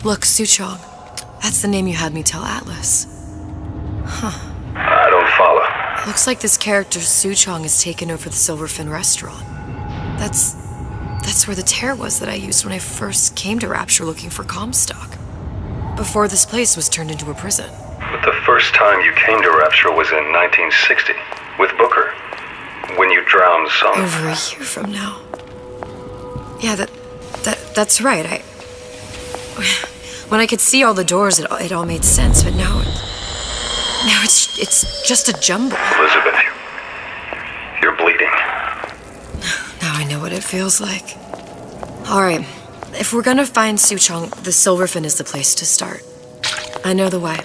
Look, Suchong. That's the name you had me tell Atlas. Huh. I don't follow. Looks like this character Suchong has taken over the Silverfin restaurant. That's where the tear was that I used when I first came to Rapture looking for Comstock. Before this place was turned into a prison. But the first time you came to Rapture was in 1960, with Booker. When you drowned some... Over a year from now. Yeah, that's right. When I could see all the doors, it all made sense, but now it's just a jumble. Elizabeth, you're bleeding. Now I know what it feels like. All right, if we're gonna find Suchong, the Silverfin is the place to start. I know the way.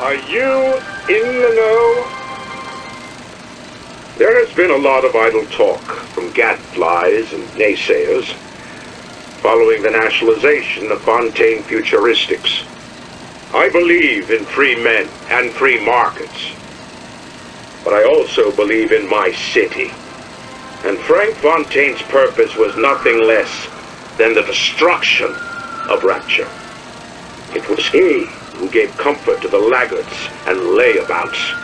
Are you in the know? There has been a lot of idle talk from gadflies and naysayers following the nationalization of Fontaine Futuristics. I believe in free men and free markets, but I also believe in my city. And Frank Fontaine's purpose was nothing less than the destruction of Rapture. It was he who gave comfort to the laggards and layabouts.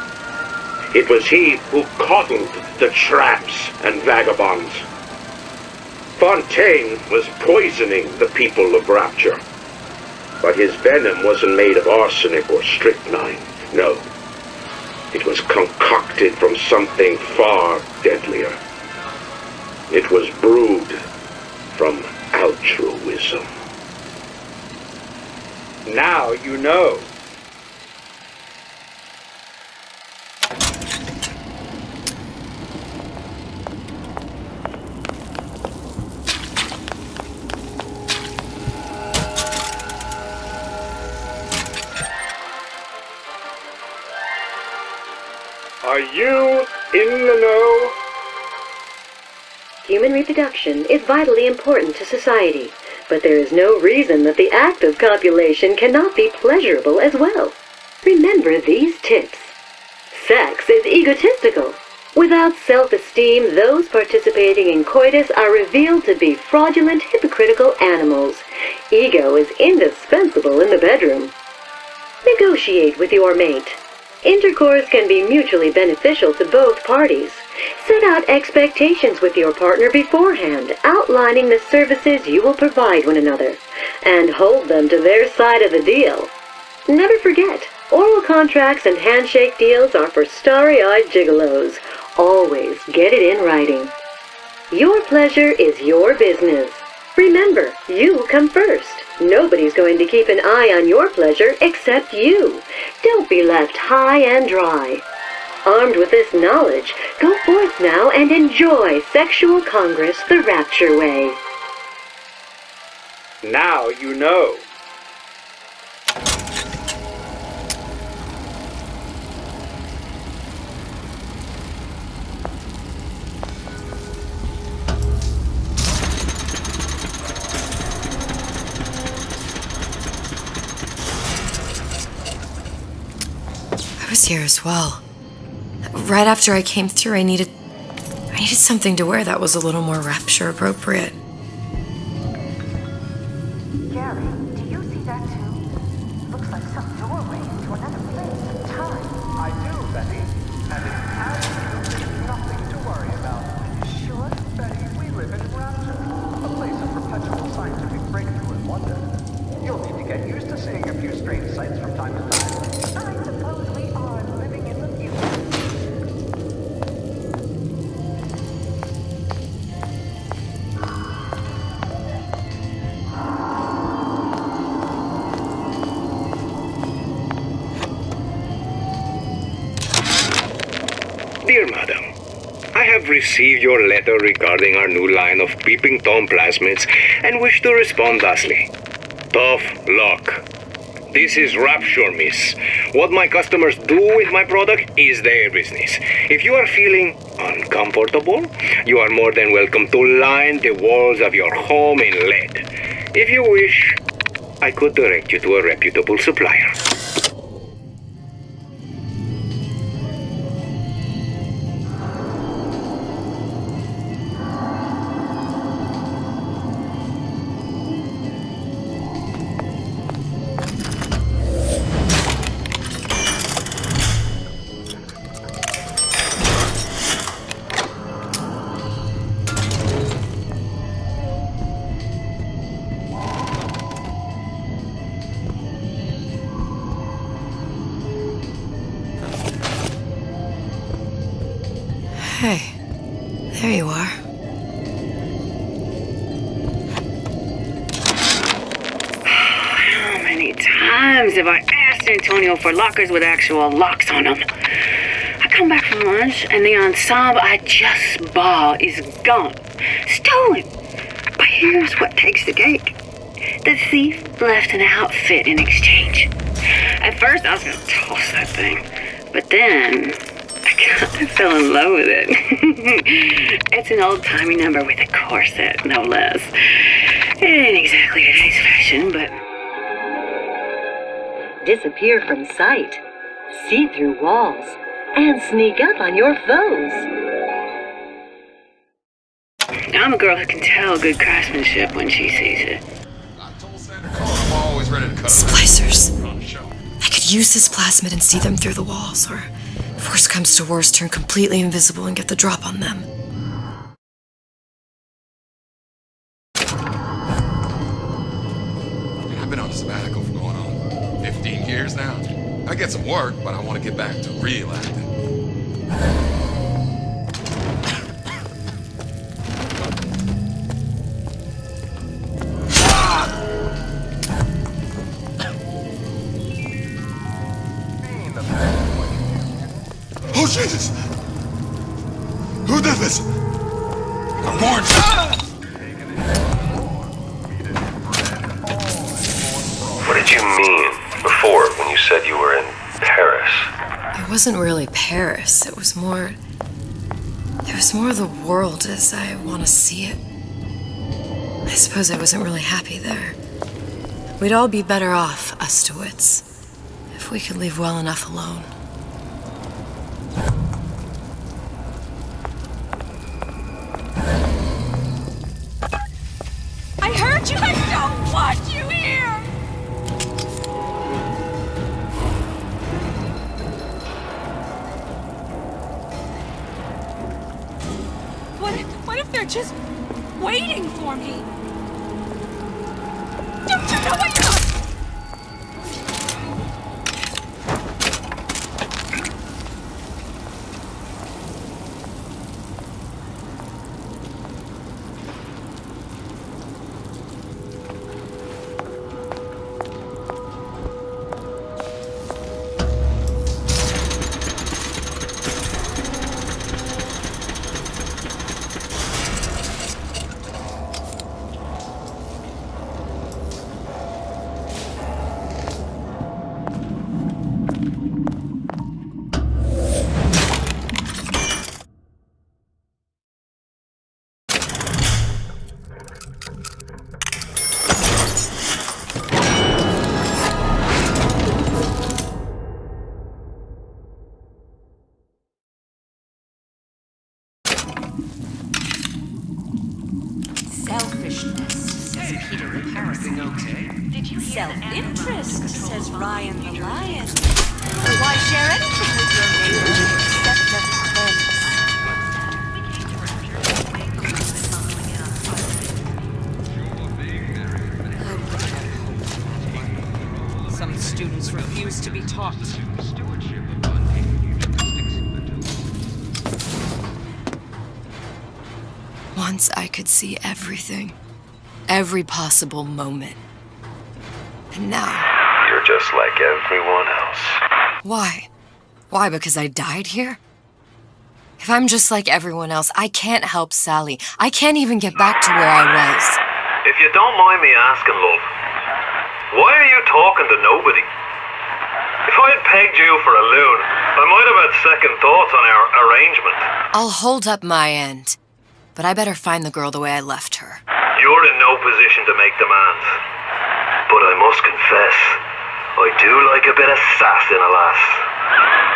It was he who coddled the tramps and vagabonds. Fontaine was poisoning the people of Rapture. But his venom wasn't made of arsenic or strychnine. No. It was concocted from something far deadlier. It was brewed from altruism. Now you know. Are you in the know? Human reproduction is vitally important to society, but there is no reason that the act of copulation cannot be pleasurable as well. Remember these tips. Sex is egotistical. Without self-esteem, those participating in coitus are revealed to be fraudulent, hypocritical animals. Ego is indispensable in the bedroom. Negotiate with your mate. Intercourse can be mutually beneficial to both parties. Set out expectations with your partner beforehand, outlining the services you will provide one another, and hold them to their side of the deal. Never forget, oral contracts and handshake deals are for starry-eyed gigolos. Always get it in writing. Your pleasure is your business. Remember, you come first. Nobody's going to keep an eye on your pleasure except you. Don't be left high and dry. Armed with this knowledge, go forth now and enjoy Sexual Congress the Rapture way. Now you know. I was here as well. Right after I came through, I needed something to wear that was a little more Rapture appropriate. Gary, do you see that too? Looks like some doorway into another place and time. I do, Betty. And it's absolutely nothing to worry about. Sure? Betty, we live in Rapture, a place of perpetual scientific breakthrough and wonder. You'll need to get used to seeing a few strange sights from time to time. I suppose we are living in the future. Dear Madam, I have received your letter regarding our new line of peeping Tom plasmids and wish to respond thusly. Tough luck. This is Rapture, miss. What my customers do with my product is their business. If you are feeling uncomfortable, you are more than welcome to line the walls of your home in lead. If you wish, I could direct you to a reputable supplier. Hey, there you are. How many times have I asked Antonio for lockers with actual locks on them? I come back from lunch and the ensemble I just bought is gone. Stolen. But here's what takes the cake. The thief left an outfit in exchange. At first I was going to toss that thing, but then I fell in love with it. It's an old-timey number with a corset, no less. It ain't exactly today's fashion, but... Disappear from sight, see through walls, and sneak up on your foes. I'm a girl who can tell good craftsmanship when she sees it. Splicers. I could use this plasmid and see them through the walls, or if worst comes to worst, turn completely invisible and get the drop on them. I've been on a sabbatical for going on 15 years now. I get some work, but I want to get back to real acting. Oh, Jesus! Who did this? I'm born. What did you mean before when you said you were in Paris? It wasn't really Paris. It was more the world as I want to see it. I suppose I wasn't really happy there. We'd all be better off, us DeWitts, if we could leave well enough alone. I heard you! I don't want you here! What if they're just waiting for me? Don't you know what you're... Selfishness, says Peter the Parasite. Self-interest, says Ryan the Lion. Why share anything with your neighbor except the fence? Some students refuse to be taught. Once I could see everything. Every possible moment. And now... You're just like everyone else. Why? Why, because I died here? If I'm just like everyone else, I can't help Sally. I can't even get back to where I was. If you don't mind me asking, love, why are you talking to nobody? If I had pegged you for a loon, I might have had second thoughts on our arrangement. I'll hold up my end. But I better find the girl the way I left her. You're in no position to make demands. But I must confess, I do like a bit of sass in a lass.